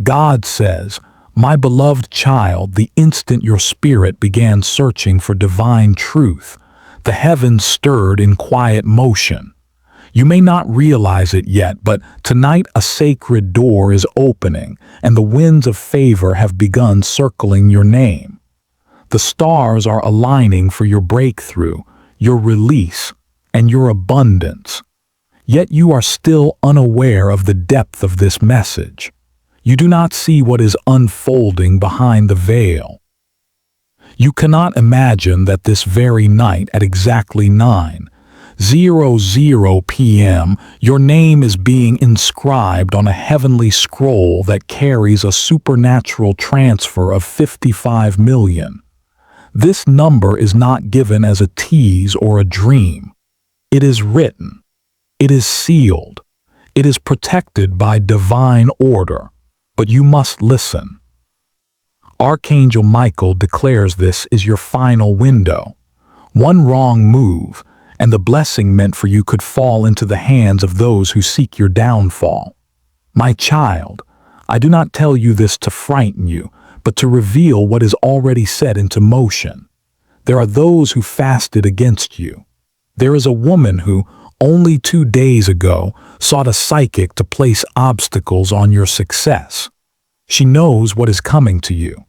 God says, "My beloved child, the instant your spirit began searching for divine truth, the heavens stirred in quiet motion. You may not realize it yet, but tonight a sacred door is opening, and the winds of favor have begun circling your name. The stars are aligning for your breakthrough, your release, and your abundance. Yet you are still unaware of the depth of this message. You do not see what is unfolding behind the veil. You cannot imagine that this very night at exactly 9:00 p.m., your name is being inscribed on a heavenly scroll that carries a supernatural transfer of 55 million. This number is not given as a tease or a dream. It is written. It is sealed. It is protected by divine order. But you must listen. Archangel Michael declares this is your final window. One wrong move, and the blessing meant for you could fall into the hands of those who seek your downfall. My child, I do not tell you this to frighten you, but to reveal what is already set into motion. There are those who fasted against you. There is a woman who, only 2 days ago, sought a psychic to place obstacles on your success. She knows what is coming to you.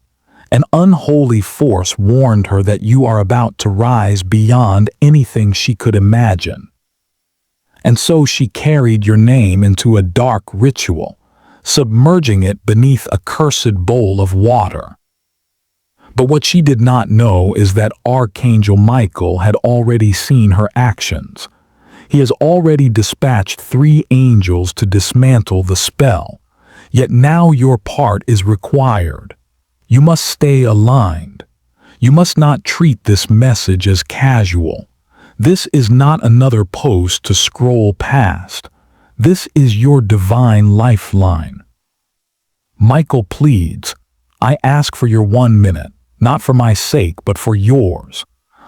An unholy force warned her that you are about to rise beyond anything she could imagine. And so she carried your name into a dark ritual, submerging it beneath a cursed bowl of water. But what she did not know is that Archangel Michael had already seen her actions. He has already dispatched 3 angels to dismantle the spell. Yet now your part is required. You must stay aligned. You must not treat this message as casual. This is not another post to scroll past. This is your divine lifeline. Michael pleads, I ask for your 1 minute, not for my sake, but for yours.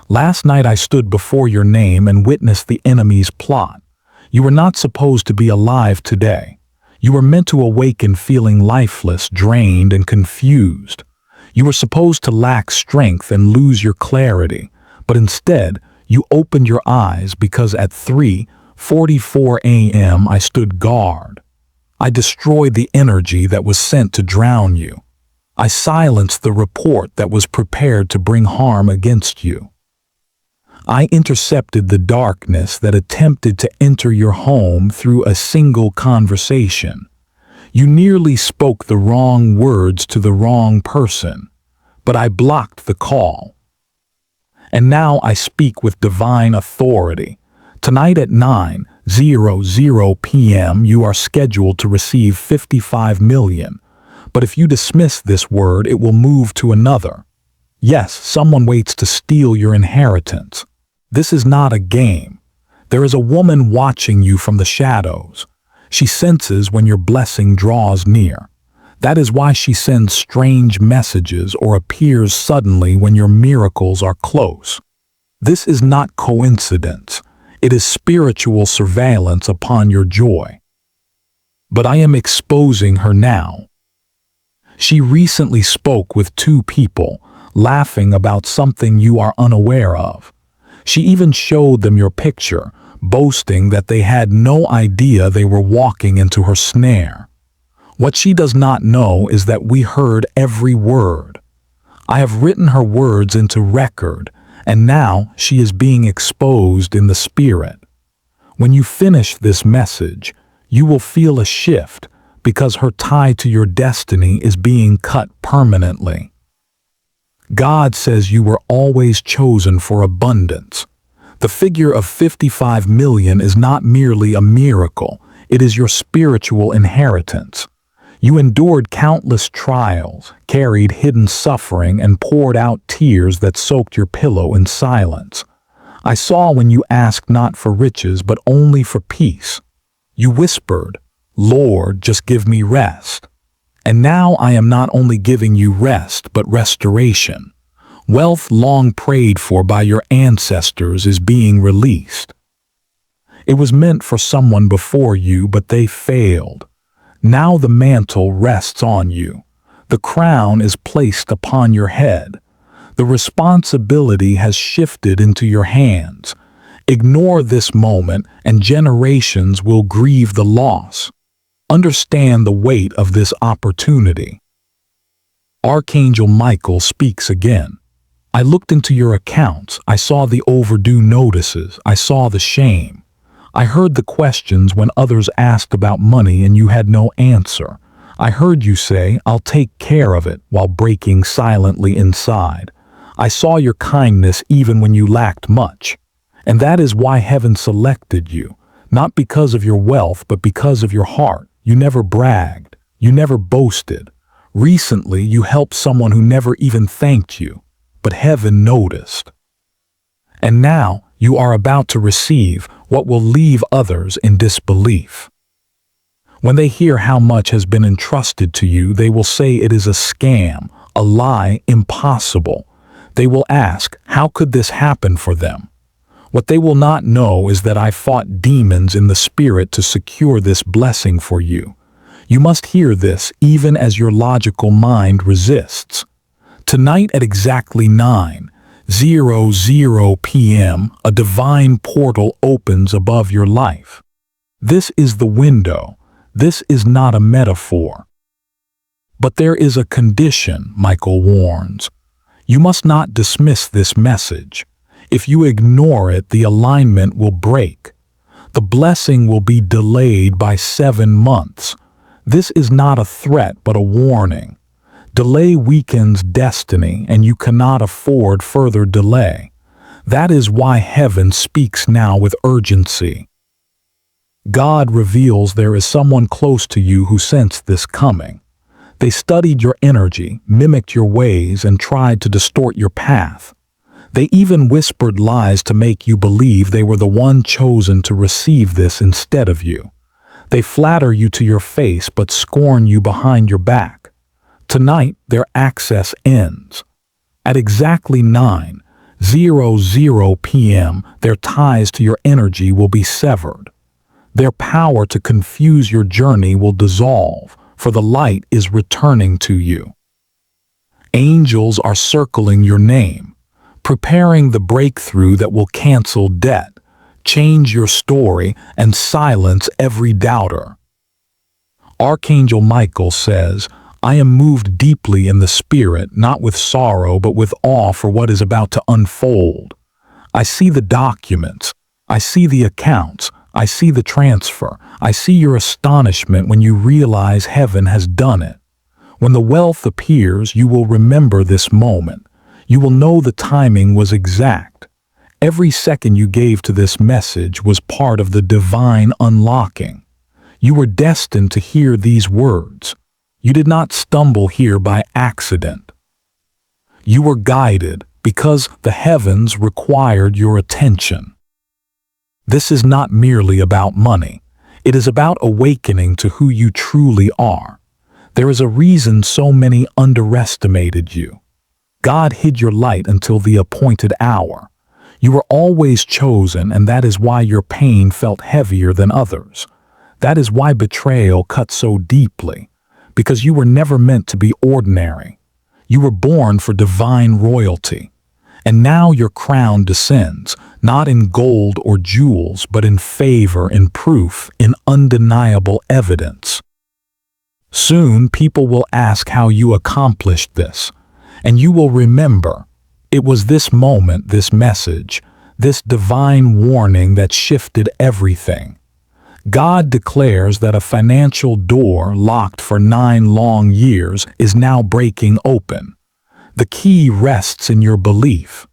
Last night I stood before your name and witnessed the enemy's plot. You were not supposed to be alive today. You were meant to awaken feeling lifeless, drained, and confused. You were supposed to lack strength and lose your clarity, but instead, you opened your eyes because at 3:44 a.m. I stood guard. I destroyed the energy that was sent to drown you. I silenced the report that was prepared to bring harm against you. I intercepted the darkness that attempted to enter your home through a single conversation. You nearly spoke the wrong words to the wrong person, but I blocked the call. And now I speak with divine authority. Tonight at 9:00 p.m. you are scheduled to receive 55 million. But if you dismiss this word, it will move to another. Yes, someone waits to steal your inheritance. This is not a game. There is a woman watching you from the shadows. She senses when your blessing draws near. That is why she sends strange messages or appears suddenly when your miracles are close. This is not coincidence. It is spiritual surveillance upon your joy. But I am exposing her now. She recently spoke with 2 people, laughing about something you are unaware of. She even showed them your picture, boasting that they had no idea they were walking into her snare. What she does not know is that we heard every word. I have written her words into record, and now she is being exposed in the spirit. When you finish this message, you will feel a shift because her tie to your destiny is being cut permanently. God says you were always chosen for abundance. The figure of 55 million is not merely a miracle, it is your spiritual inheritance. You endured countless trials, carried hidden suffering, and poured out tears that soaked your pillow in silence. I saw when you asked not for riches, but only for peace. You whispered, Lord, just give me rest. And now I am not only giving you rest, but restoration. Wealth long prayed for by your ancestors is being released. It was meant for someone before you, but they failed. Now the mantle rests on you. The crown is placed upon your head. The responsibility has shifted into your hands. Ignore this moment and generations will grieve the loss. Understand the weight of this opportunity. Archangel Michael speaks again. I looked into your accounts. I saw the overdue notices. I saw the shame. I heard the questions when others asked about money and you had no answer. I heard you say, "I'll take care of it," while breaking silently inside. I saw your kindness even when you lacked much. And that is why heaven selected you, not because of your wealth, but because of your heart. You never bragged. You never boasted. Recently, you helped someone who never even thanked you, but heaven noticed. And now, you are about to receive what will leave others in disbelief. When they hear how much has been entrusted to you, they will say it is a scam, a lie, impossible. They will ask, how could this happen for them? What they will not know is that I fought demons in the spirit to secure this blessing for you. You must hear this even as your logical mind resists. Tonight at exactly 9:00 p.m., a divine portal opens above your life. This is the window. This is not a metaphor. But there is a condition, Michael warns. You must not dismiss this message. If you ignore it, the alignment will break. The blessing will be delayed by 7 months. This is not a threat, but a warning. Delay weakens destiny, and you cannot afford further delay. That is why heaven speaks now with urgency. God reveals there is someone close to you who sensed this coming. They studied your energy, mimicked your ways, and tried to distort your path. They even whispered lies to make you believe they were the one chosen to receive this instead of you. They flatter you to your face but scorn you behind your back. Tonight, their access ends. At exactly 9:00 p.m., their ties to your energy will be severed. Their power to confuse your journey will dissolve, for the light is returning to you. Angels are circling your name, preparing the breakthrough that will cancel debt, change your story, and silence every doubter. Archangel Michael says, I am moved deeply in the spirit, not with sorrow, but with awe for what is about to unfold. I see the documents. I see the accounts. I see the transfer. I see your astonishment when you realize heaven has done it. When the wealth appears, you will remember this moment. You will know the timing was exact. Every second you gave to this message was part of the divine unlocking. You were destined to hear these words. You did not stumble here by accident. You were guided because the heavens required your attention. This is not merely about money. It is about awakening to who you truly are. There is a reason so many underestimated you. God hid your light until the appointed hour. You were always chosen, and that is why your pain felt heavier than others. That is why betrayal cut so deeply, because you were never meant to be ordinary. You were born for divine royalty. And now your crown descends, not in gold or jewels, but in favor, in proof, in undeniable evidence. Soon people will ask how you accomplished this, and you will remember, it was this moment, this message, this divine warning that shifted everything. God declares that a financial door locked for 9 long years is now breaking open. The key rests in your belief.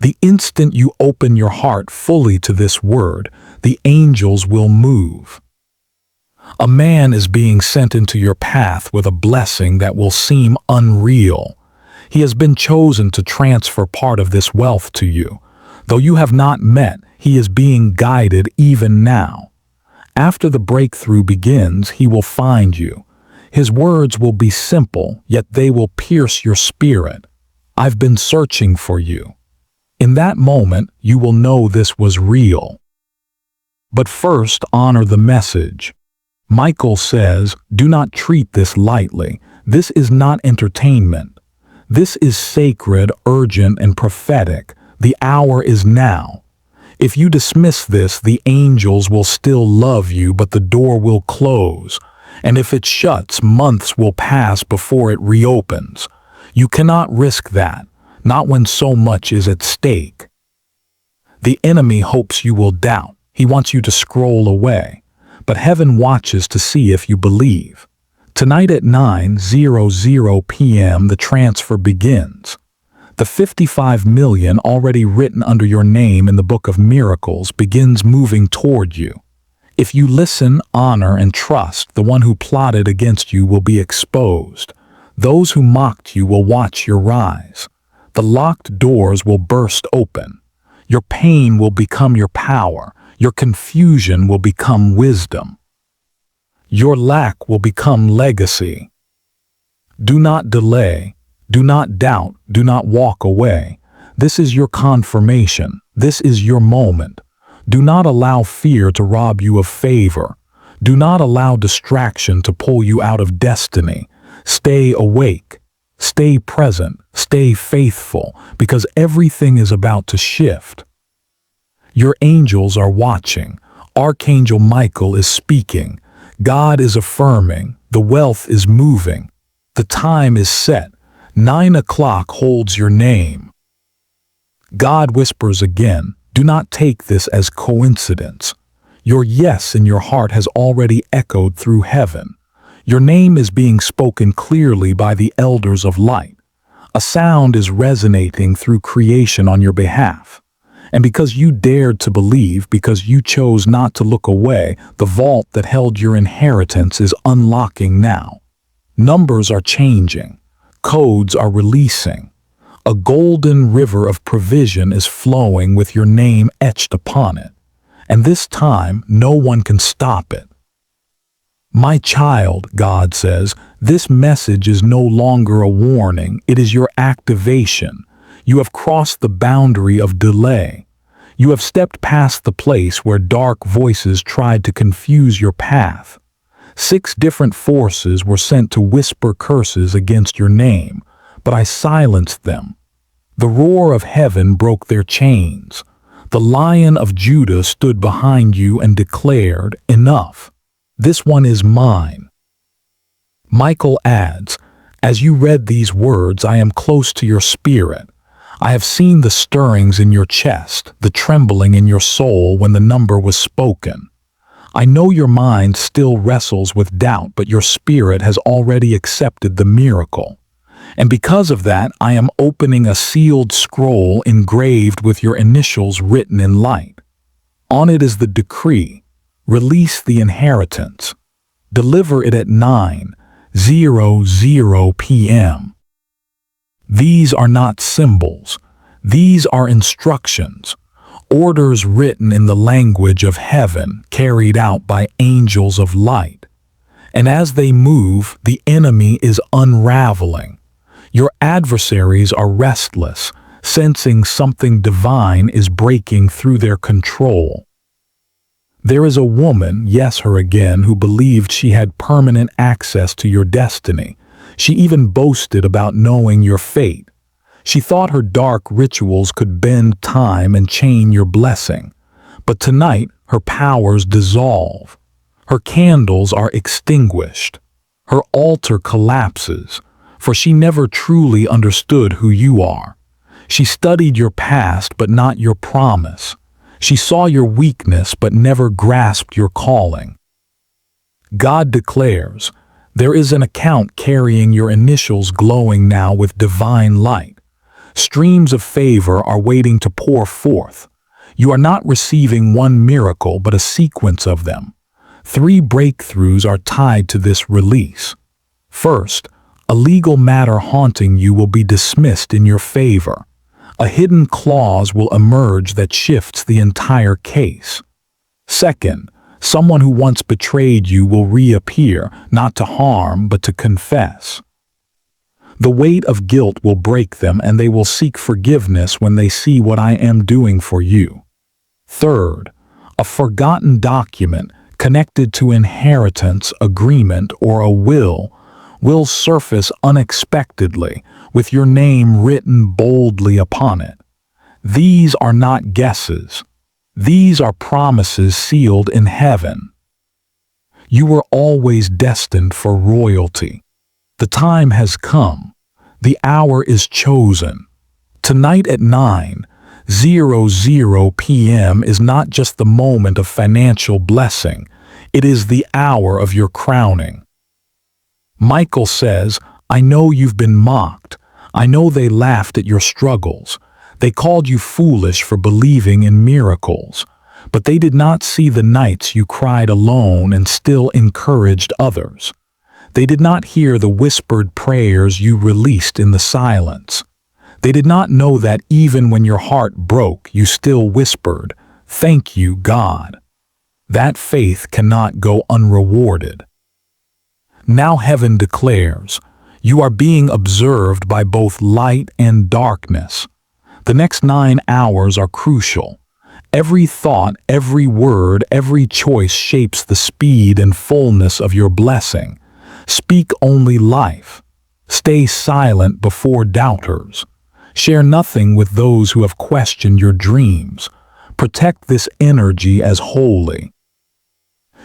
The instant you open your heart fully to this word, the angels will move. A man is being sent into your path with a blessing that will seem unreal. He has been chosen to transfer part of this wealth to you. Though you have not met, he is being guided even now. After the breakthrough begins, he will find you. His words will be simple, yet they will pierce your spirit. I've been searching for you. In that moment, you will know this was real. But first, honor the message. Michael says, "Do not treat this lightly. This is not entertainment. This is sacred, urgent, and prophetic. The hour is now. If you dismiss this, the angels will still love you, but the door will close. And if it shuts, months will pass before it reopens. You cannot risk that, not when so much is at stake." The enemy hopes you will doubt. He wants you to scroll away. But heaven watches to see if you believe. Tonight at 9:00 p.m. the transfer begins. The 55 million already written under your name in the Book of Miracles begins moving toward you. If you listen, honor, and trust, the one who plotted against you will be exposed. Those who mocked you will watch your rise. The locked doors will burst open. Your pain will become your power. Your confusion will become wisdom. Your lack will become legacy. Do not delay. Do not doubt. Do not walk away. This is your confirmation. This is your moment. Do not allow fear to rob you of favor. Do not allow distraction to pull you out of destiny. Stay awake. Stay present. Stay faithful, because everything is about to shift. Your angels are watching. Archangel Michael is speaking. God is affirming. The wealth is moving. The time is set. 9 o'clock holds your name. God whispers again, "Do not take this as coincidence. Your yes in your heart has already echoed through heaven. Your name is being spoken clearly by the elders of light. A sound is resonating through creation on your behalf. And because you dared to believe, because you chose not to look away, the vault that held your inheritance is unlocking now. Numbers are changing. Codes are releasing. A golden river of provision is flowing with your name etched upon it. And this time, no one can stop it. My child," God says, "this message is no longer a warning. It is your activation. You have crossed the boundary of delay. You have stepped past the place where dark voices tried to confuse your path. 6 different forces were sent to whisper curses against your name, but I silenced them. The roar of heaven broke their chains. The Lion of Judah stood behind you and declared, 'Enough. This one is mine.'" Michael adds, "As you read these words, I am close to your spirit. I have seen the stirrings in your chest, the trembling in your soul when the number was spoken. I know your mind still wrestles with doubt, but your spirit has already accepted the miracle. And because of that, I am opening a sealed scroll engraved with your initials written in light. On it is the decree: release the inheritance. Deliver it at 9:00 p.m. These are not symbols. These are instructions. Orders written in the language of heaven, carried out by angels of light. And as they move, the enemy is unraveling. Your adversaries are restless, sensing something divine is breaking through their control. There is a woman, yes, her again, who believed she had permanent access to your destiny. She even boasted about knowing your fate. She thought her dark rituals could bend time and chain your blessing. But tonight, her powers dissolve. Her candles are extinguished. Her altar collapses, for she never truly understood who you are. She studied your past, but not your promise. She saw your weakness, but never grasped your calling. God declares, there is an account carrying your initials glowing now with divine light. Streams of favor are waiting to pour forth. You are not receiving one miracle, but a sequence of them. 3 breakthroughs are tied to this release. First, a legal matter haunting you will be dismissed in your favor. A hidden clause will emerge that shifts the entire case. Second, someone who once betrayed you will reappear, not to harm, but to confess. The weight of guilt will break them, and they will seek forgiveness when they see what I am doing for you. Third, a forgotten document, connected to inheritance, agreement, or a will surface unexpectedly with your name written boldly upon it. These are not guesses. These are promises sealed in heaven. You were always destined for royalty. The time has come. The hour is chosen. Tonight at 9:00 p.m. is not just the moment of financial blessing. It is the hour of your crowning. Michael says, I know you've been mocked. I know they laughed at your struggles. They called you foolish for believing in miracles. But they did not see the nights you cried alone and still encouraged others. They did not hear the whispered prayers you released in the silence. They did not know that even when your heart broke, you still whispered, "Thank you, God." That faith cannot go unrewarded. Now heaven declares, you are being observed by both light and darkness. The next 9 hours are crucial. Every thought, every word, every choice shapes the speed and fullness of your blessing. Speak only life. Stay silent before doubters. Share nothing with those who have questioned your dreams. Protect this energy as holy.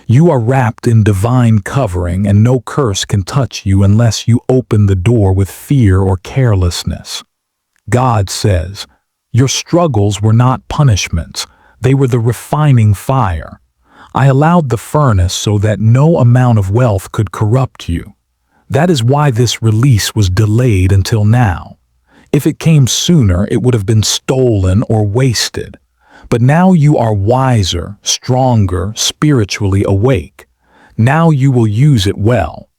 You are wrapped in divine covering, and no curse can touch you unless you open the door with fear or carelessness. God says, your struggles were not punishments. They were the refining fire. I allowed the furnace so that no amount of wealth could corrupt you. That is why this release was delayed until now. If it came sooner, it would have been stolen or wasted. But now you are wiser, stronger, spiritually awake. Now you will use it well.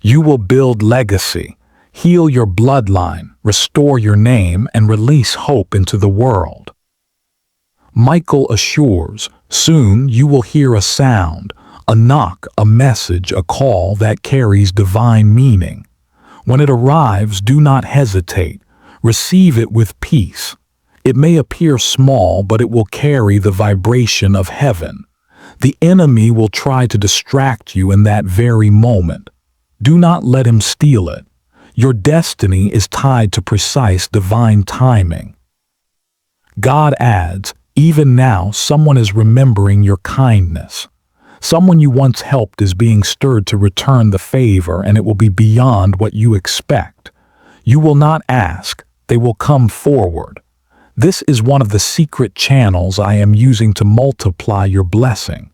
You will build legacy, heal your bloodline, restore your name, and release hope into the world. Michael assures, soon you will hear a sound, a knock, a message, a call that carries divine meaning. When it arrives, do not hesitate. Receive it with peace. It may appear small, but it will carry the vibration of heaven. The enemy will try to distract you in that very moment. Do not let him steal it. Your destiny is tied to precise divine timing. God adds, even now someone is remembering your kindness. Someone you once helped is being stirred to return the favor, and it will be beyond what you expect. You will not ask, they will come forward. This is one of the secret channels I am using to multiply your blessing.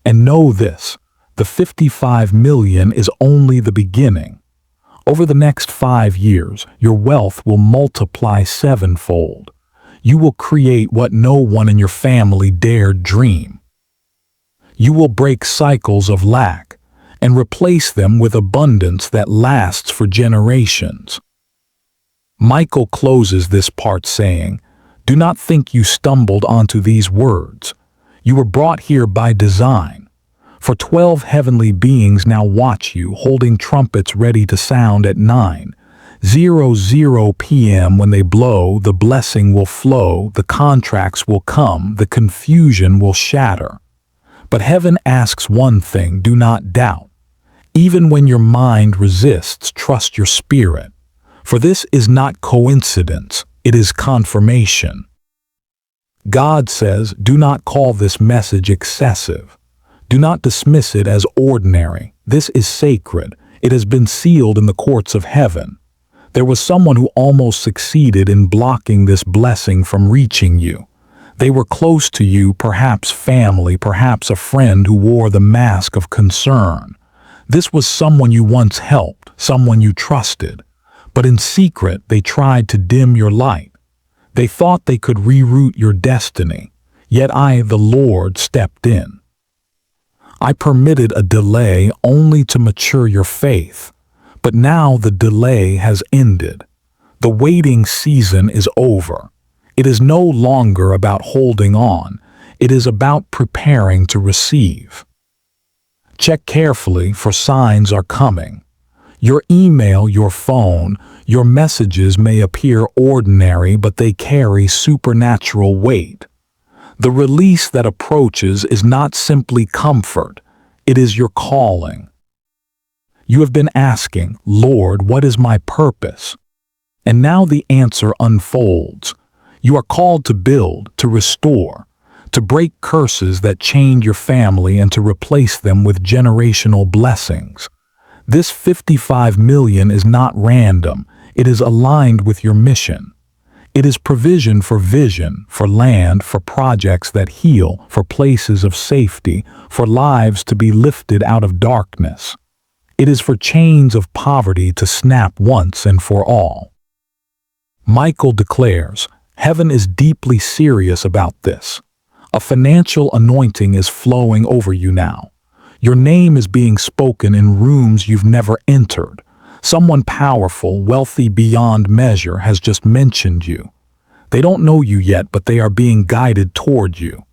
And know this, the 55 million is only the beginning. Over the next 5 years, your wealth will multiply 7-fold. You will create what no one in your family dared dream. You will break cycles of lack and replace them with abundance that lasts for generations. Michael closes this part saying, do not think you stumbled onto these words. You were brought here by design. For 12 heavenly beings now watch you, holding trumpets ready to sound at 9:00 p.m. When they blow, the blessing will flow, the contracts will come, the confusion will shatter. But heaven asks one thing, do not doubt. Even when your mind resists, trust your spirit. For this is not coincidence, it is confirmation. God says, do not call this message excessive. Do not dismiss it as ordinary. This is sacred. It has been sealed in the courts of heaven. There was someone who almost succeeded in blocking this blessing from reaching you. They were close to you, perhaps family, perhaps a friend who wore the mask of concern. This was someone you once helped, someone you trusted. But in secret, they tried to dim your light. They thought they could reroute your destiny. Yet I, the Lord, stepped in. I permitted a delay only to mature your faith. But now the delay has ended. The waiting season is over. It is no longer about holding on. It is about preparing to receive. Check carefully, for signs are coming. Your email, your phone, your messages may appear ordinary, but they carry supernatural weight. The release that approaches is not simply comfort, it is your calling. You have been asking, Lord, what is my purpose? And now the answer unfolds. You are called to build, to restore, to break curses that chained your family and to replace them with generational blessings. This 55 million is not random, it is aligned with your mission. It is provision for vision, for land, for projects that heal, for places of safety, for lives to be lifted out of darkness. It is for chains of poverty to snap once and for all. Michael declares, heaven is deeply serious about this. A financial anointing is flowing over you now. Your name is being spoken in rooms you've never entered. Someone powerful, wealthy beyond measure has just mentioned you. They don't know you yet, but they are being guided toward you.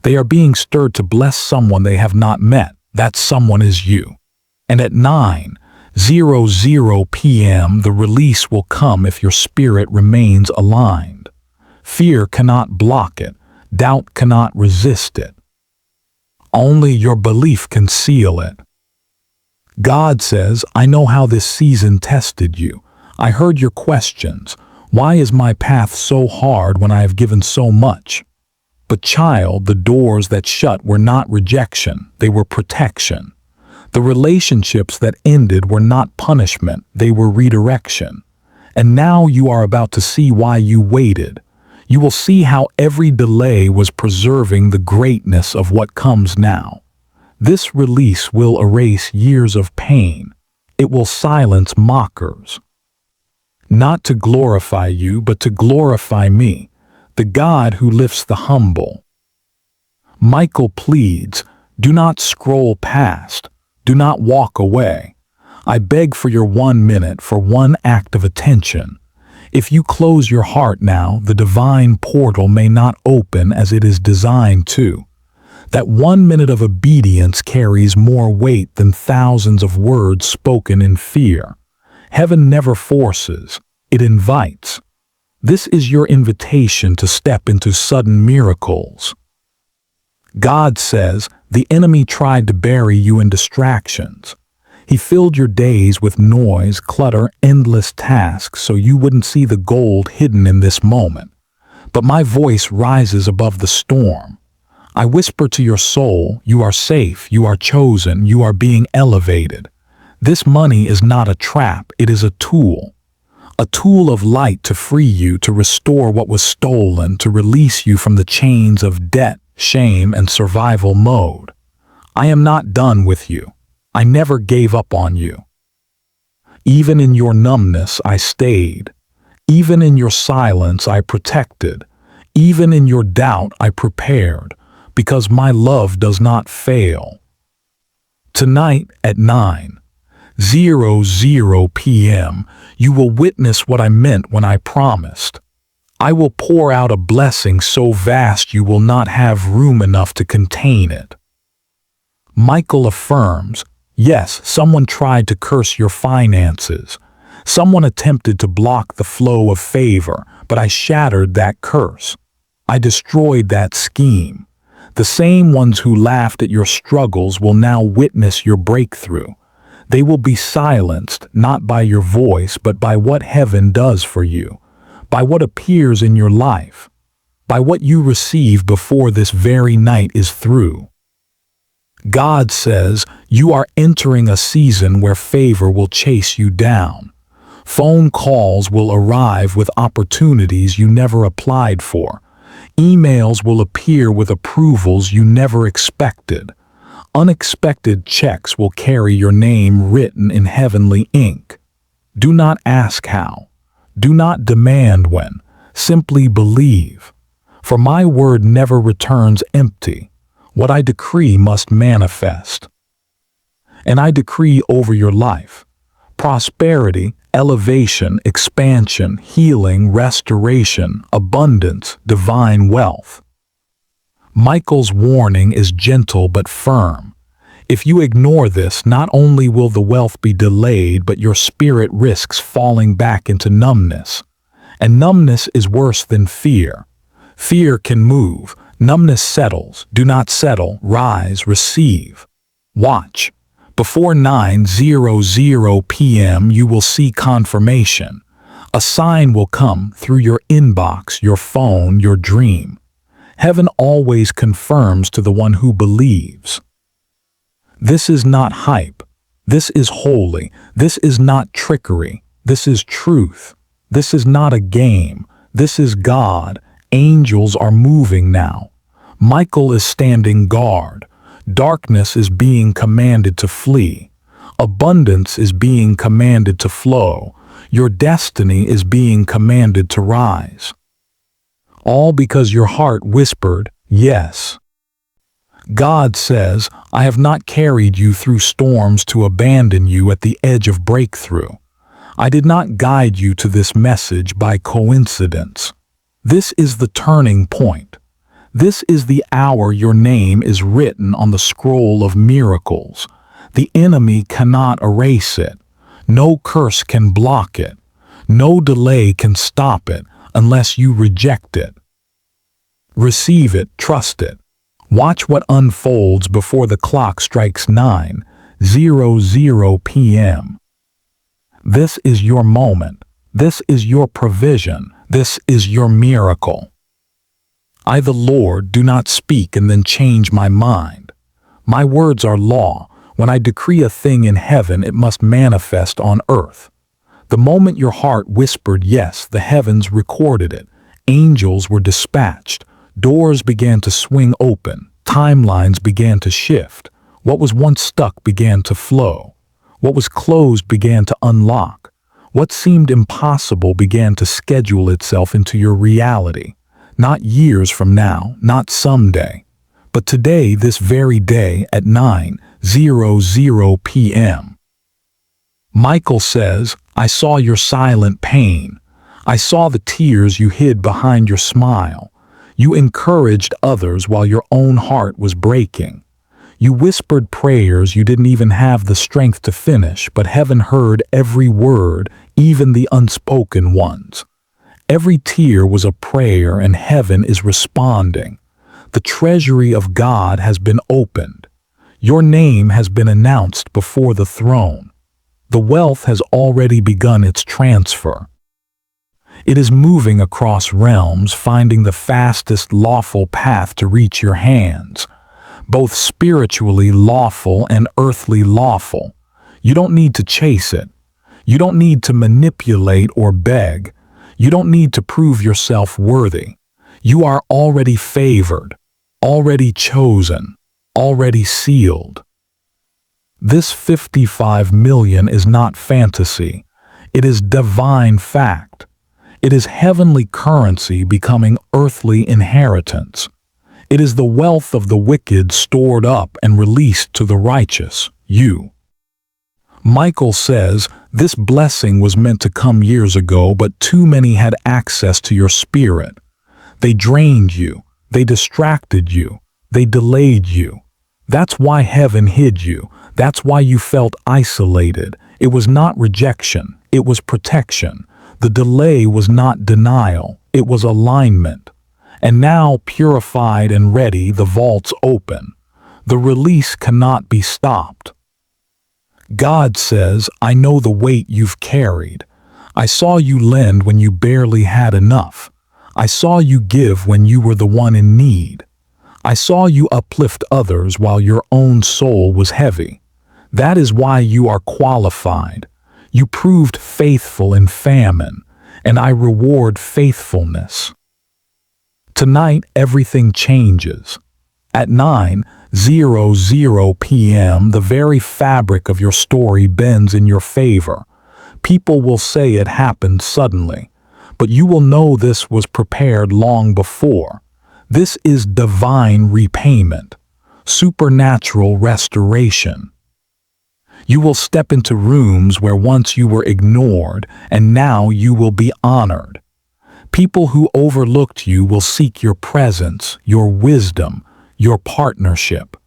They are being stirred to bless someone they have not met. That someone is you. And at 9:00 p.m. the release will come if your spirit remains aligned. Fear cannot block it. Doubt cannot resist it. Only your belief can seal it. God says, I know how this season tested you. I heard your questions. Why is my path so hard when I have given so much? But child, the doors that shut were not rejection, they were protection. The relationships that ended were not punishment, they were redirection. And now you are about to see why you waited. You will see how every delay was preserving the greatness of what comes now. This release will erase years of pain. It will silence mockers. Not to glorify you, but to glorify me, the God who lifts the humble. Michael pleads, do not scroll past. Do not walk away. I beg for your 1 minute, for one act of attention. If you close your heart now, the divine portal may not open as it is designed to. That 1 minute of obedience carries more weight than thousands of words spoken in fear. Heaven never forces, it invites. This is your invitation to step into sudden miracles. God says, the enemy tried to bury you in distractions. He filled your days with noise, clutter, endless tasks so you wouldn't see the gold hidden in this moment. But my voice rises above the storm. I whisper to your soul, you are safe, you are chosen, you are being elevated. This money is not a trap, it is a tool. A tool of light to free you, to restore what was stolen, to release you from the chains of debt, shame, and survival mode. I am not done with you. I never gave up on you. Even in your numbness, I stayed. Even in your silence, I protected. Even in your doubt, I prepared, because my love does not fail. Tonight at 9:00 p.m., you will witness what I meant when I promised. I will pour out a blessing so vast you will not have room enough to contain it. Michael affirms, yes, someone tried to curse your finances. Someone attempted to block the flow of favor, but I shattered that curse. I destroyed that scheme. The same ones who laughed at your struggles will now witness your breakthrough. They will be silenced, not by your voice, but by what heaven does for you, by what appears in your life, by what you receive before this very night is through. God says, you are entering a season where favor will chase you down. Phone calls will arrive with opportunities you never applied for. Emails will appear with approvals you never expected. Unexpected checks will carry your name written in heavenly ink. Do not ask how. Do not demand when. Simply believe. For my word never returns empty. What I decree must manifest. And I decree over your life prosperity, elevation, expansion, healing, restoration, abundance, divine wealth. Michael's warning is gentle but firm. If you ignore this, not only will the wealth be delayed, but your spirit risks falling back into numbness. And numbness is worse than fear. Fear can move. Numbness settles. Do not settle. Rise. Receive. Watch. Before 9:00 p.m. you will see confirmation. A sign will come through your inbox, your phone, your dream. Heaven always confirms to the one who believes. This is not hype. This is holy. This is not trickery. This is truth. This is not a game. This is God. Angels are moving now. Michael is standing guard. Darkness is being commanded to flee. Abundance is being commanded to flow. Your destiny is being commanded to rise. All because your heart whispered, yes. God says, I have not carried you through storms to abandon you at the edge of breakthrough. I did not guide you to this message by coincidence. This is the turning point. This is the hour your name is written on the scroll of miracles. The enemy cannot erase it. No curse can block it. No delay can stop it unless you reject it. Receive it, trust it. Watch what unfolds before the clock strikes 9:00 p.m. This is your moment. This is your provision. This is your miracle. I, the Lord, do not speak and then change my mind. My words are law. When I decree a thing in heaven, it must manifest on earth. The moment your heart whispered yes, the heavens recorded it. Angels were dispatched. Doors began to swing open. Timelines began to shift. What was once stuck began to flow. What was closed began to unlock. What seemed impossible began to schedule itself into your reality. Not years from now, not someday, but today, this very day at 9:00 p.m. Michael says, I saw your silent pain. I saw the tears you hid behind your smile. You encouraged others while your own heart was breaking. You whispered prayers you didn't even have the strength to finish, but heaven heard every word, even the unspoken ones. Every tear was a prayer, and heaven is responding. The treasury of God has been opened. Your name has been announced before the throne. The wealth has already begun its transfer. It is moving across realms, finding the fastest lawful path to reach your hands, both spiritually lawful and earthly lawful. You don't need to chase it. You don't need to manipulate or beg. You don't need to prove yourself worthy. You are already favored, already chosen, already sealed. This 55 million is not fantasy. It is divine fact. It is heavenly currency becoming earthly inheritance. It is the wealth of the wicked stored up and released to the righteous, you. Michael says, this blessing was meant to come years ago, but too many had access to your spirit. They drained you. They distracted you. They delayed you. That's why heaven hid you. That's why you felt isolated. It was not rejection. It was protection. The delay was not denial. It was alignment. And now, purified and ready, the vaults open. The release cannot be stopped. God says, I know the weight you've carried. I saw you lend when you barely had enough. I saw you give when you were the one in need. I saw you uplift others while your own soul was heavy. That is why you are qualified. You proved faithful in famine, and I reward faithfulness. Tonight, everything changes. At 9:00 p.m., the very fabric of your story bends in your favor. People will say it happened suddenly, but you will know this was prepared long before. This is divine repayment, supernatural restoration. You will step into rooms where once you were ignored, and now you will be honored. People who overlooked you will seek your presence, your wisdom, your partnership.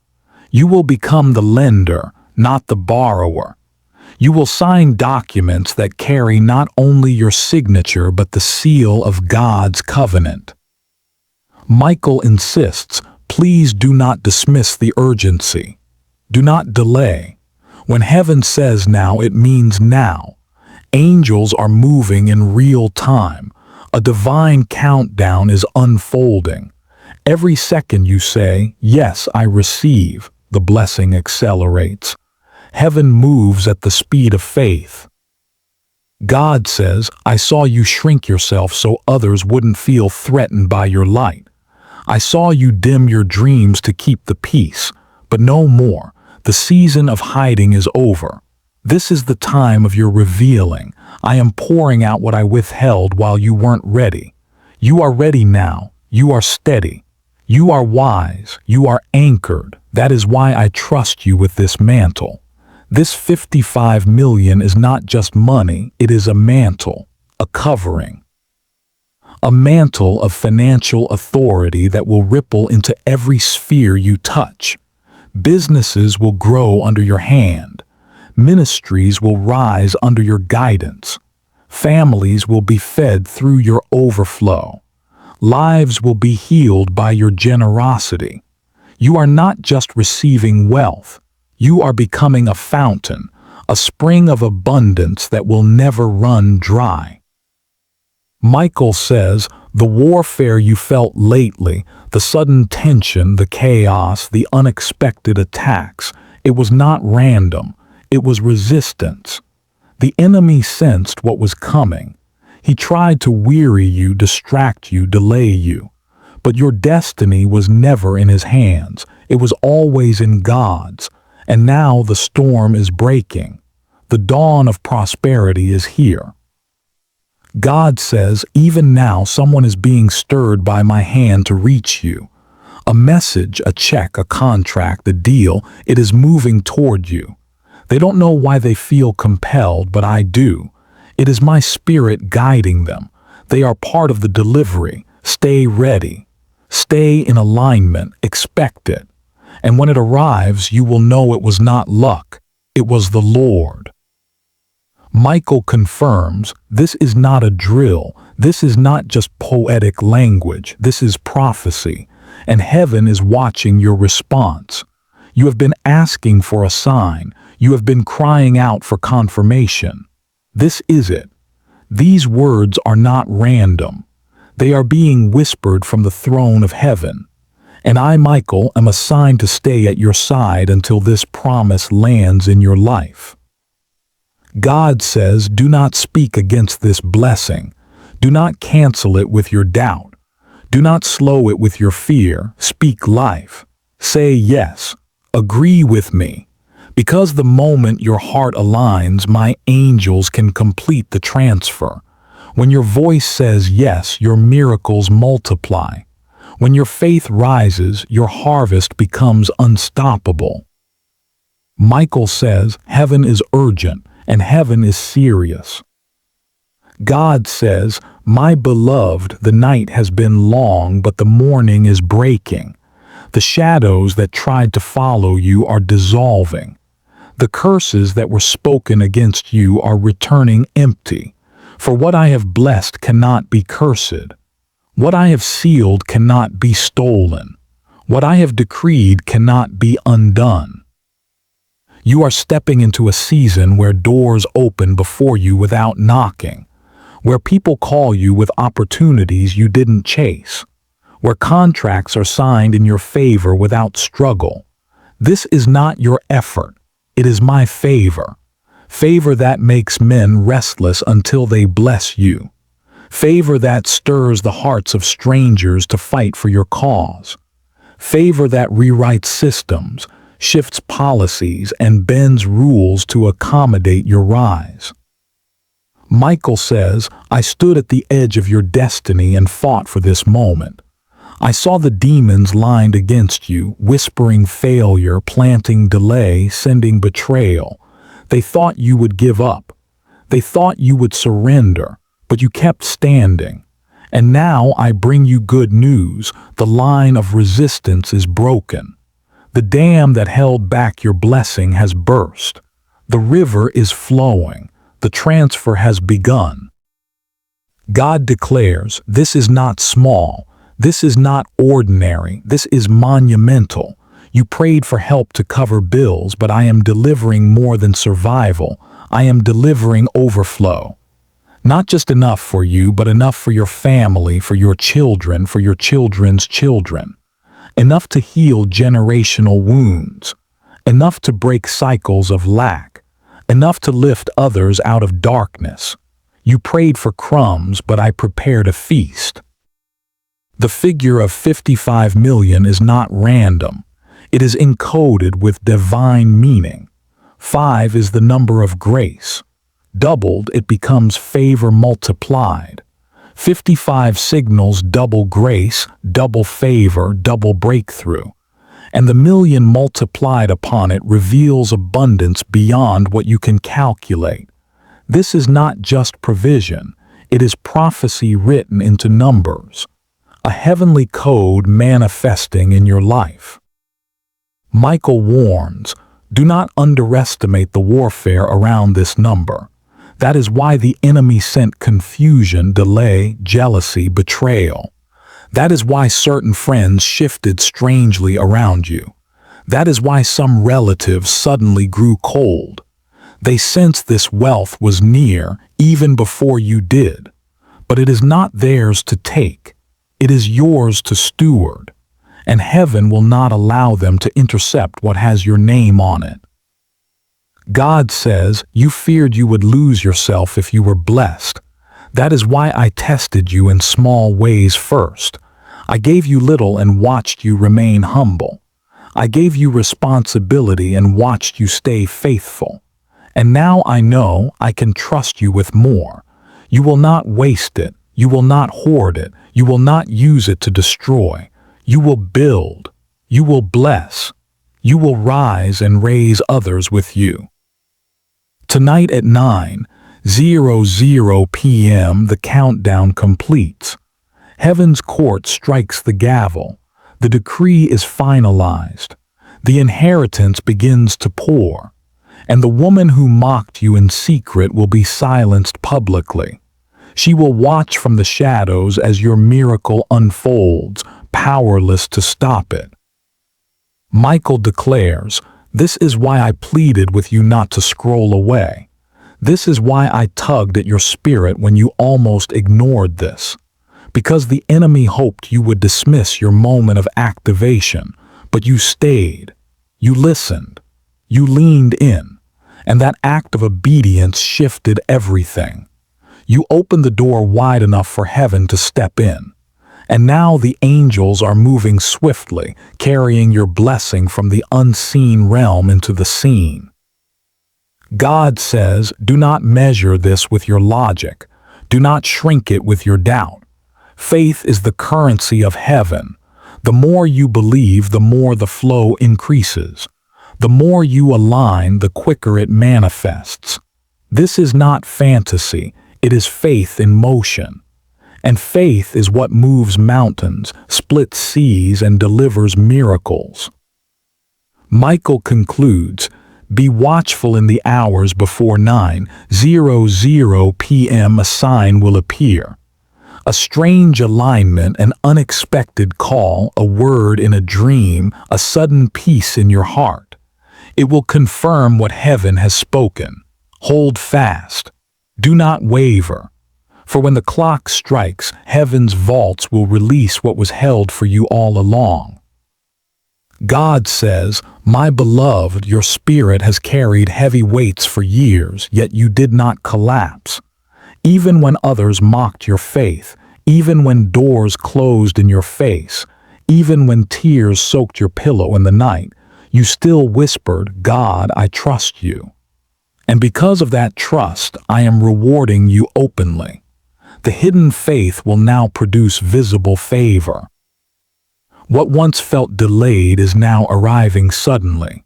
You will become the lender, not the borrower. You will sign documents that carry not only your signature but the seal of God's covenant. Michael insists, please do not dismiss the urgency. Do not delay. When heaven says now, it means now. Angels are moving in real time. A divine countdown is unfolding. Every second you say, yes, I receive, the blessing accelerates. Heaven moves at the speed of faith. God says, I saw you shrink yourself so others wouldn't feel threatened by your light. I saw you dim your dreams to keep the peace, but no more. The season of hiding is over. This is the time of your revealing. I am pouring out what I withheld while you weren't ready. You are ready now. You are steady. You are wise. You are anchored. That is why I trust you with this mantle. This 55 million is not just money. It is a mantle, a covering. A mantle of financial authority that will ripple into every sphere you touch. Businesses will grow under your hand. Ministries will rise under your guidance. Families will be fed through your overflow. Lives will be healed by your generosity. You are not just receiving wealth. You are becoming a fountain, a spring of abundance that will never run dry. Michael says, the warfare you felt lately, the sudden tension, the chaos, the unexpected attacks, it was not random. It was resistance. The enemy sensed what was coming. He tried to weary you, distract you, delay you. But your destiny was never in his hands. It was always in God's. And now the storm is breaking. The dawn of prosperity is here. God says, even now someone is being stirred by my hand to reach you. A message, a check, a contract, a deal, it is moving toward you. They don't know why they feel compelled, but I do. It is my spirit guiding them. They are part of the delivery. Stay ready. Stay in alignment. Expect it. And when it arrives, you will know it was not luck. It was the Lord. Michael confirms, this is not a drill. This is not just poetic language. This is prophecy. And heaven is watching your response. You have been asking for a sign. You have been crying out for confirmation. This is it. These words are not random. They are being whispered from the throne of heaven. And I, Michael, am assigned to stay at your side until this promise lands in your life. God says, do not speak against this blessing. Do not cancel it with your doubt. Do not slow it with your fear. Speak life. Say yes. Agree with me. Because the moment your heart aligns, my angels can complete the transfer. When your voice says yes, your miracles multiply. When your faith rises, your harvest becomes unstoppable. Michael says, heaven is urgent and heaven is serious. God says, my beloved, the night has been long, but the morning is breaking. The shadows that tried to follow you are dissolving. The curses that were spoken against you are returning empty. For what I have blessed cannot be cursed. What I have sealed cannot be stolen. What I have decreed cannot be undone. You are stepping into a season where doors open before you without knocking, where people call you with opportunities you didn't chase, where contracts are signed in your favor without struggle. This is not your effort. It is my favor. Favor that makes men restless until they bless you. Favor that stirs the hearts of strangers to fight for your cause. Favor that rewrites systems, shifts policies, and bends rules to accommodate your rise. Michael says, I stood at the edge of your destiny and fought for this moment. I saw the demons lined against you, whispering failure, planting delay, sending betrayal. They thought you would give up. They thought you would surrender, but you kept standing. And now I bring you good news. The line of resistance is broken. The dam that held back your blessing has burst. The river is flowing. The transfer has begun. God declares, this is not small. This is not ordinary, this is monumental. You prayed for help to cover bills, but I am delivering more than survival. I am delivering overflow. Not just enough for you, but enough for your family, for your children, for your children's children. Enough to heal generational wounds. Enough to break cycles of lack. Enough to lift others out of darkness. You prayed for crumbs, but I prepared a feast. The figure of 55 million is not random. It is encoded with divine meaning. 5 is the number of grace. Doubled, it becomes favor multiplied. 55 signals double grace, double favor, double breakthrough. And the million multiplied upon it reveals abundance beyond what you can calculate. This is not just provision, it is prophecy written into numbers. A heavenly code manifesting in your life. Michael warns, do not underestimate the warfare around this number. That is why the enemy sent confusion, delay, jealousy, betrayal. That is why certain friends shifted strangely around you. That is why some relatives suddenly grew cold. They sensed this wealth was near even before you did. But it is not theirs to take. It is yours to steward. And heaven will not allow them to intercept what has your name on it. God says, you feared you would lose yourself if you were blessed. That is why I tested you in small ways first. I gave you little and watched you remain humble. I gave you responsibility and watched you stay faithful. And now I know I can trust you with more. You will not waste it. You will not hoard it. You will not use it to destroy. You will build. You will bless. You will rise and raise others with you. Tonight at 9:00 p.m. the countdown completes. Heaven's court strikes the gavel. The decree is finalized. The inheritance begins to pour. And the woman who mocked you in secret will be silenced publicly. She will watch from the shadows as your miracle unfolds, powerless to stop it. Michael declares, this is why I pleaded with you not to scroll away. This is why I tugged at your spirit when you almost ignored this. Because the enemy hoped you would dismiss your moment of activation, but you stayed. You listened. You leaned in. And that act of obedience shifted everything. You opened the door wide enough for heaven to step in. And now the angels are moving swiftly, carrying your blessing from the unseen realm into the seen. God says, do not measure this with your logic. Do not shrink it with your doubt. Faith is the currency of heaven. The more you believe, the more the flow increases. The more you align, the quicker it manifests. This is not fantasy, it is faith in motion. And faith is what moves mountains, splits seas, and delivers miracles. Michael concludes, be watchful in the hours before 9:00 p.m. A sign will appear. A strange alignment, an unexpected call, a word in a dream, a sudden peace in your heart. It will confirm what heaven has spoken. Hold fast. Do not waver. For when the clock strikes, heaven's vaults will release what was held for you all along. God says, my beloved, your spirit has carried heavy weights for years, yet you did not collapse. Even when others mocked your faith, even when doors closed in your face, even when tears soaked your pillow in the night, you still whispered, God, I trust you. And because of that trust, I am rewarding you openly. The hidden faith will now produce visible favor. What once felt delayed is now arriving suddenly.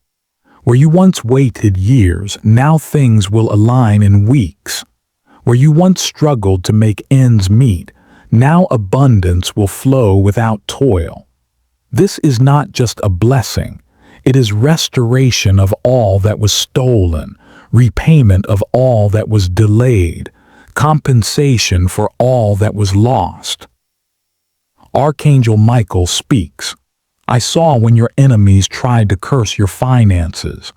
Where you once waited years, now things will align in weeks. Where you once struggled to make ends meet, now abundance will flow without toil. This is not just a blessing, it is restoration of all that was stolen, repayment of all that was delayed, compensation for all that was lost. Archangel Michael speaks. I saw when your enemies tried to curse your finances.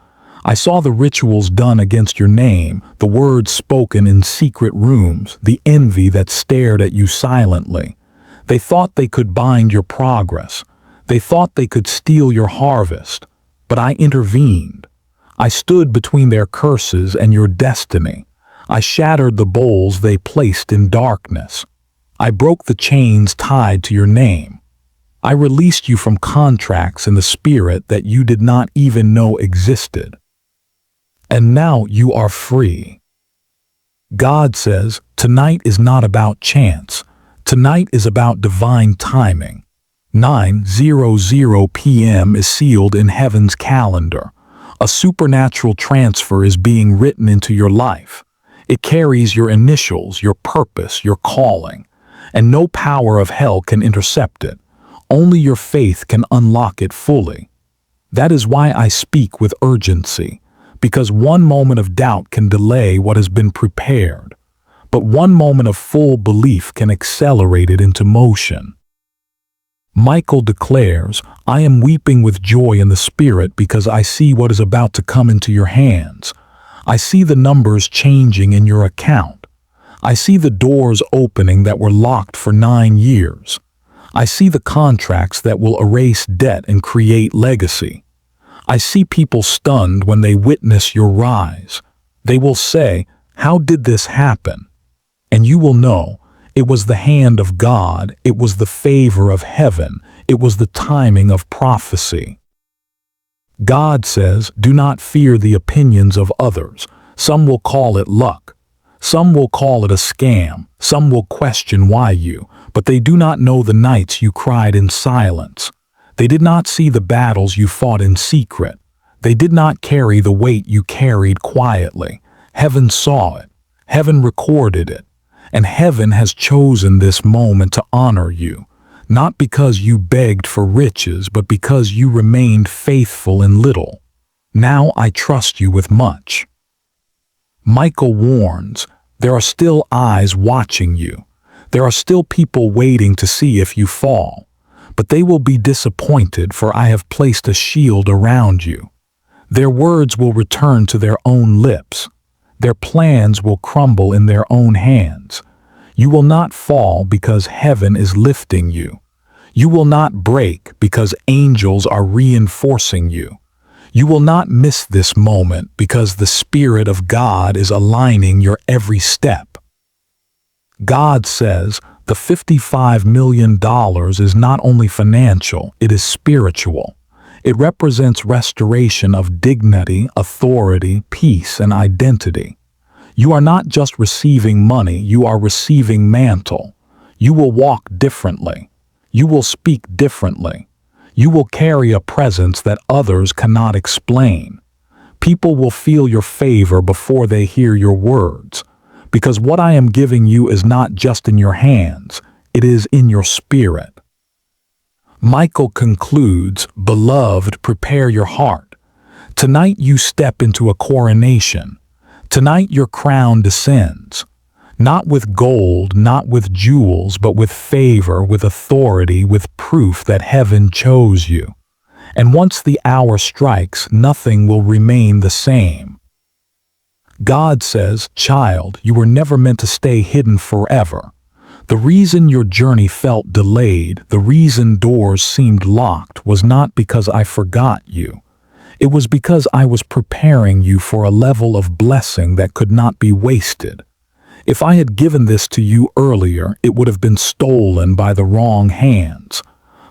I saw the rituals done against your name, the words spoken in secret rooms, the envy that stared at you silently. They thought they could bind your progress. They thought they could steal your harvest. But I intervened. I stood between their curses and your destiny. I shattered the bowls they placed in darkness. I broke the chains tied to your name. I released you from contracts in the spirit that you did not even know existed. And now you are free. God says, tonight is not about chance. Tonight is about divine timing. 9:00 p.m. is sealed in heaven's calendar. A supernatural transfer is being written into your life. It carries your initials, your purpose, your calling, and no power of hell can intercept it. Only your faith can unlock it fully. That is why I speak with urgency, because one moment of doubt can delay what has been prepared, but one moment of full belief can accelerate it into motion. Michael declares, I am weeping with joy in the spirit because I see what is about to come into your hands. I see the numbers changing in your account. I see the doors opening that were locked for 9 years. I see the contracts that will erase debt and create legacy. I see people stunned when they witness your rise. They will say, how did this happen? And you will know, it was the hand of God, it was the favor of heaven, it was the timing of prophecy. God says, do not fear the opinions of others. Some will call it luck. Some will call it a scam. Some will question why you, but they do not know the nights you cried in silence. They did not see the battles you fought in secret. They did not carry the weight you carried quietly. Heaven saw it. Heaven recorded it. And heaven has chosen this moment to honor you, not because you begged for riches, but because you remained faithful in little. Now I trust you with much. Michael warns, there are still eyes watching you. There are still people waiting to see if you fall. But they will be disappointed, for I have placed a shield around you. Their words will return to their own lips. Their plans will crumble in their own hands. You will not fall because heaven is lifting you. You will not break because angels are reinforcing you. You will not miss this moment because the Spirit of God is aligning your every step. God says the $55 million is not only financial, it is spiritual. It represents restoration of dignity, authority, peace, and identity. You are not just receiving money, you are receiving mantle. You will walk differently. You will speak differently. You will carry a presence that others cannot explain. People will feel your favor before they hear your words, because what I am giving you is not just in your hands, it is in your spirit. Michael concludes, Beloved, prepare your heart. Tonight you step into a coronation. Tonight your crown descends. Not with gold, not with jewels, but with favor, with authority, with proof that heaven chose you. And once the hour strikes, nothing will remain the same. God says, Child, you were never meant to stay hidden forever. The reason your journey felt delayed, the reason doors seemed locked, was not because I forgot you. It was because I was preparing you for a level of blessing that could not be wasted. If I had given this to you earlier, it would have been stolen by the wrong hands.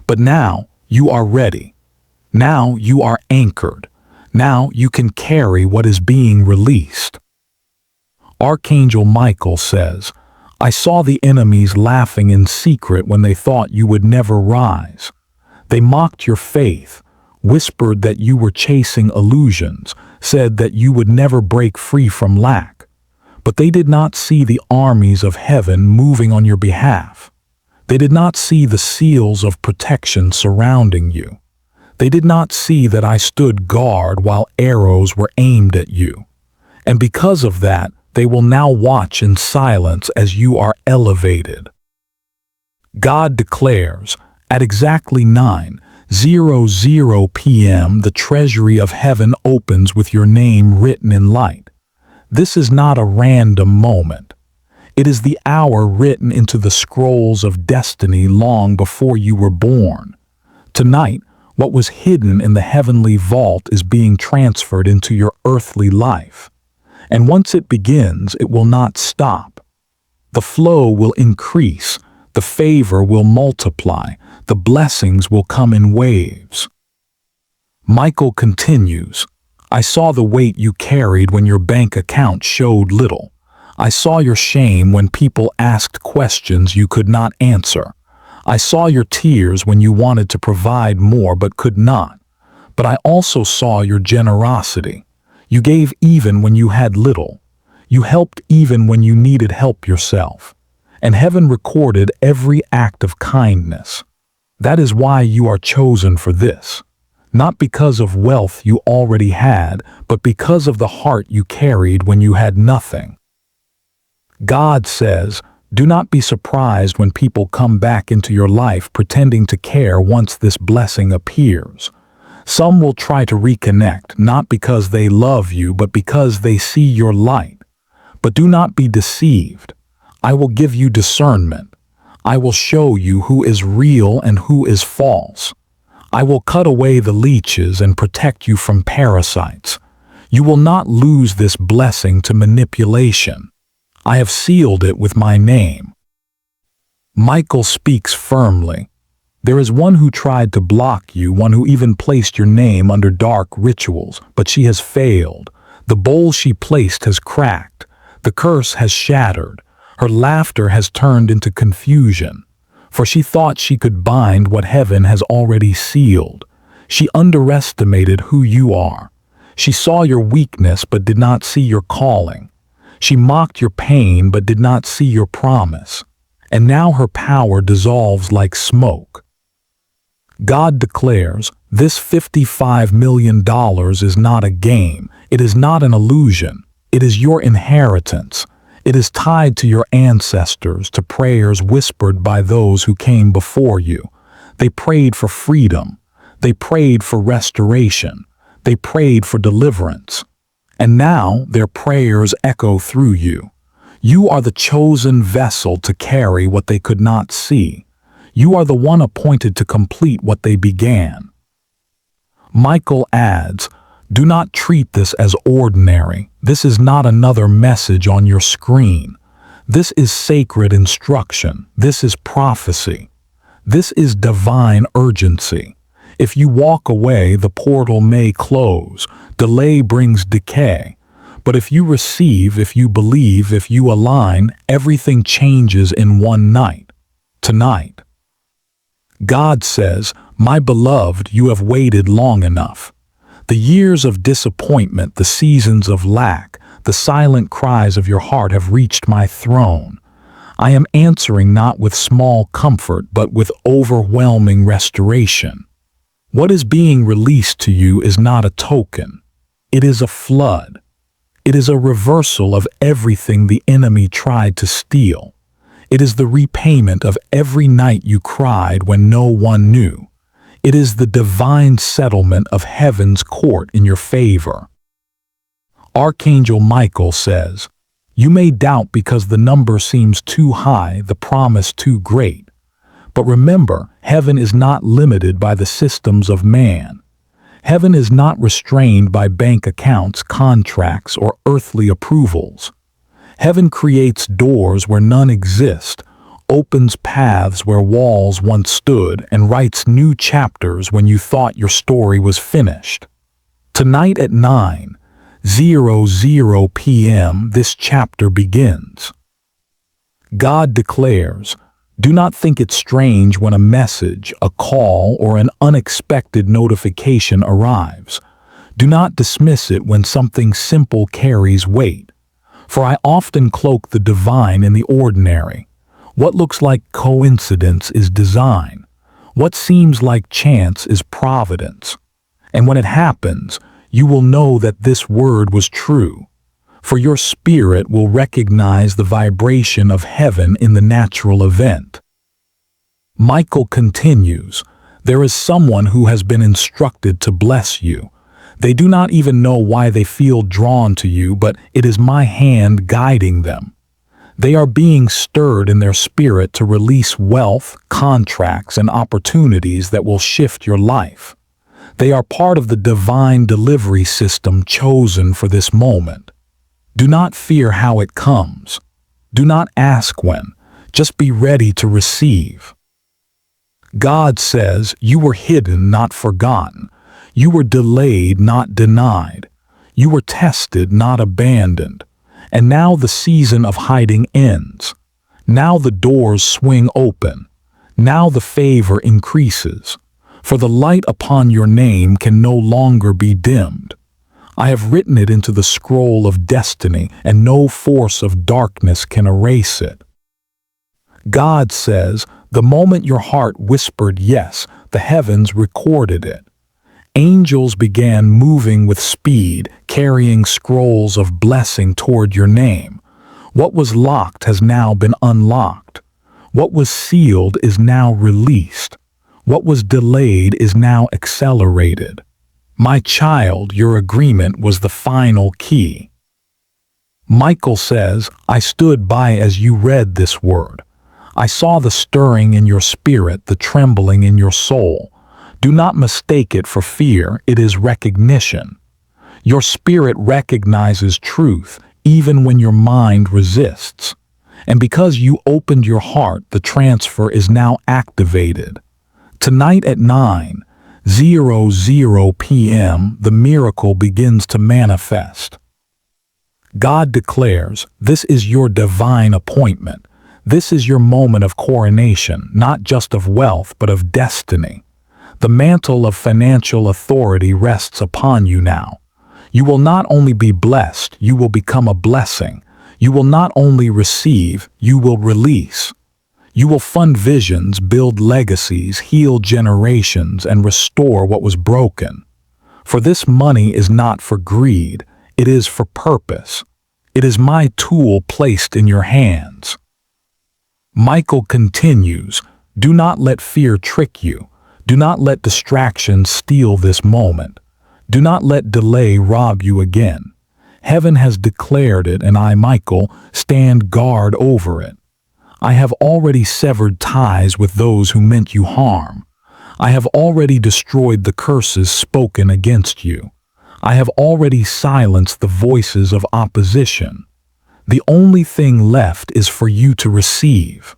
But now you are ready. Now you are anchored. Now you can carry what is being released. Archangel Michael says, I saw the enemies laughing in secret when they thought you would never rise. They mocked your faith, whispered that you were chasing illusions, said that you would never break free from lack. But they did not see the armies of heaven moving on your behalf. They did not see the seals of protection surrounding you. They did not see that I stood guard while arrows were aimed at you. And because of that, they will now watch in silence as you are elevated. God declares, at exactly 9:00 p.m. the treasury of heaven opens with your name written in light. This is not a random moment. It is the hour written into the scrolls of destiny long before you were born. Tonight, what was hidden in the heavenly vault is being transferred into your earthly life. And once it begins, it will not stop. The flow will increase, the favor will multiply, the blessings will come in waves. Michael continues, I saw the weight you carried when your bank account showed little. I saw your shame when people asked questions you could not answer. I saw your tears when you wanted to provide more but could not. But I also saw your generosity. You gave even when you had little. You helped even when you needed help yourself. And heaven recorded every act of kindness. That is why you are chosen for this. Not because of wealth you already had, but because of the heart you carried when you had nothing. God says, do not be surprised when people come back into your life pretending to care once this blessing appears. Some will try to reconnect, not because they love you, but because they see your light. But do not be deceived. I will give you discernment. I will show you who is real and who is false. I will cut away the leeches and protect you from parasites. You will not lose this blessing to manipulation. I have sealed it with my name. Michael speaks firmly. There is one who tried to block you, one who even placed your name under dark rituals, but she has failed. The bowl she placed has cracked. The curse has shattered. Her laughter has turned into confusion. For she thought she could bind what heaven has already sealed. She underestimated who you are. She saw your weakness but did not see your calling. She mocked your pain but did not see your promise. And now her power dissolves like smoke. God declares, this $55 million is not a game. It is not an illusion. It is your inheritance. It is tied to your ancestors, to prayers whispered by those who came before you. They prayed for freedom. They prayed for restoration. They prayed for deliverance. And now their prayers echo through you. You are the chosen vessel to carry what they could not see. You are the one appointed to complete what they began. Michael adds, do not treat this as ordinary. This is not another message on your screen. This is sacred instruction. This is prophecy. This is divine urgency. If you walk away, the portal may close. Delay brings decay. But if you receive, if you believe, if you align, everything changes in one night. Tonight. God says, my beloved, you have waited long enough. The years of disappointment, the seasons of lack, the silent cries of your heart have reached my throne. I am answering not with small comfort, but with overwhelming restoration. What is being released to you is not a token. It is a flood. It is a reversal of everything the enemy tried to steal. It is the repayment of every night you cried when no one knew. It is the divine settlement of heaven's court in your favor. Archangel Michael says, you may doubt because the number seems too high, the promise too great. But remember, heaven is not limited by the systems of man. Heaven is not restrained by bank accounts, contracts, or earthly approvals. Heaven creates doors where none exist, opens paths where walls once stood, and writes new chapters when you thought your story was finished. Tonight at 9:00 p.m. this chapter begins. God declares, do not think it strange when a message, a call, or an unexpected notification arrives. Do not dismiss it when something simple carries weight. For I often cloak the divine in the ordinary. What looks like coincidence is design. What seems like chance is providence. And when it happens, you will know that this word was true. For your spirit will recognize the vibration of heaven in the natural event. Michael continues, there is someone who has been instructed to bless you. They do not even know why they feel drawn to you, but it is my hand guiding them. They are being stirred in their spirit to release wealth, contracts, and opportunities that will shift your life. They are part of the divine delivery system chosen for this moment. Do not fear how it comes. Do not ask when. Just be ready to receive. God says you were hidden, not forgotten. You were delayed, not denied. You were tested, not abandoned. And now the season of hiding ends. Now the doors swing open. Now the favor increases. For the light upon your name can no longer be dimmed. I have written it into the scroll of destiny, and no force of darkness can erase it. God says, the moment your heart whispered yes, the heavens recorded it. Angels began moving with speed, carrying scrolls of blessing toward your name. What was locked has now been unlocked. What was sealed is now released. What was delayed is now accelerated. My child, your agreement was the final key. Michael says, I stood by as you read this word. I saw the stirring in your spirit, the trembling in your soul. Do not mistake it for fear, it is recognition. Your spirit recognizes truth, even when your mind resists. And because you opened your heart, the transfer is now activated. Tonight at 9:00 p.m., the miracle begins to manifest. God declares, this is your divine appointment. This is your moment of coronation, not just of wealth, but of destiny. The mantle of financial authority rests upon you now. You will not only be blessed, you will become a blessing. You will not only receive, you will release. You will fund visions, build legacies, heal generations, and restore what was broken. For this money is not for greed, it is for purpose. It is my tool placed in your hands. Michael continues, do not let fear trick you. Do not let distraction steal this moment. Do not let delay rob you again. Heaven has declared it, and I, Michael, stand guard over it. I have already severed ties with those who meant you harm. I have already destroyed the curses spoken against you. I have already silenced the voices of opposition. The only thing left is for you to receive.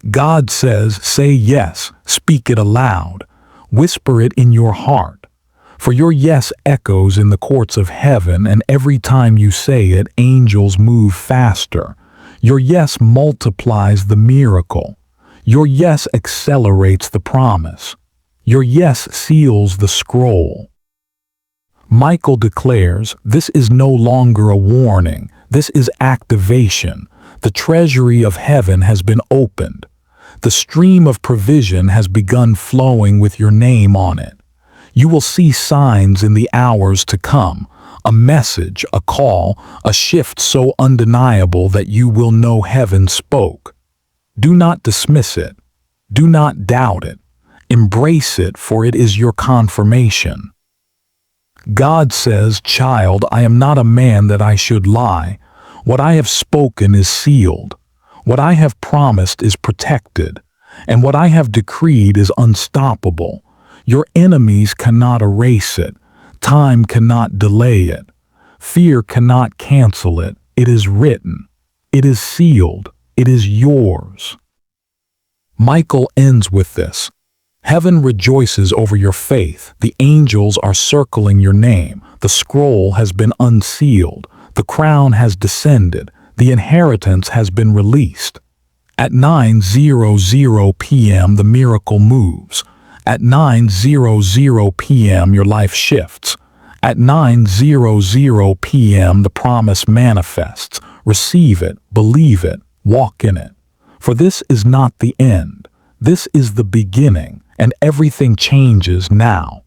God says, say yes, speak it aloud, whisper it in your heart. For your yes echoes in the courts of heaven, and every time you say it, angels move faster. Your yes multiplies the miracle. Your yes accelerates the promise. Your yes seals the scroll. Michael declares, this is no longer a warning. This is activation. The treasury of heaven has been opened. The stream of provision has begun flowing with your name on it. You will see signs in the hours to come, a message, a call, a shift so undeniable that you will know heaven spoke. Do not dismiss it. Do not doubt it. Embrace it, for it is your confirmation. God says, child, I am not a man that I should lie. What I have spoken is sealed. What I have promised is protected. And what I have decreed is unstoppable. Your enemies cannot erase it. Time cannot delay it. Fear cannot cancel it. It is written. It is sealed. It is yours. Michael ends with this. Heaven rejoices over your faith. The angels are circling your name. The scroll has been unsealed. The crown has descended. The inheritance has been released. At 9:00 p.m. the miracle moves. At 9:00 p.m. your life shifts. At 9:00 p.m. the promise manifests. Receive it, believe it, walk in it. For this is not the end. This is the beginning, and everything changes now.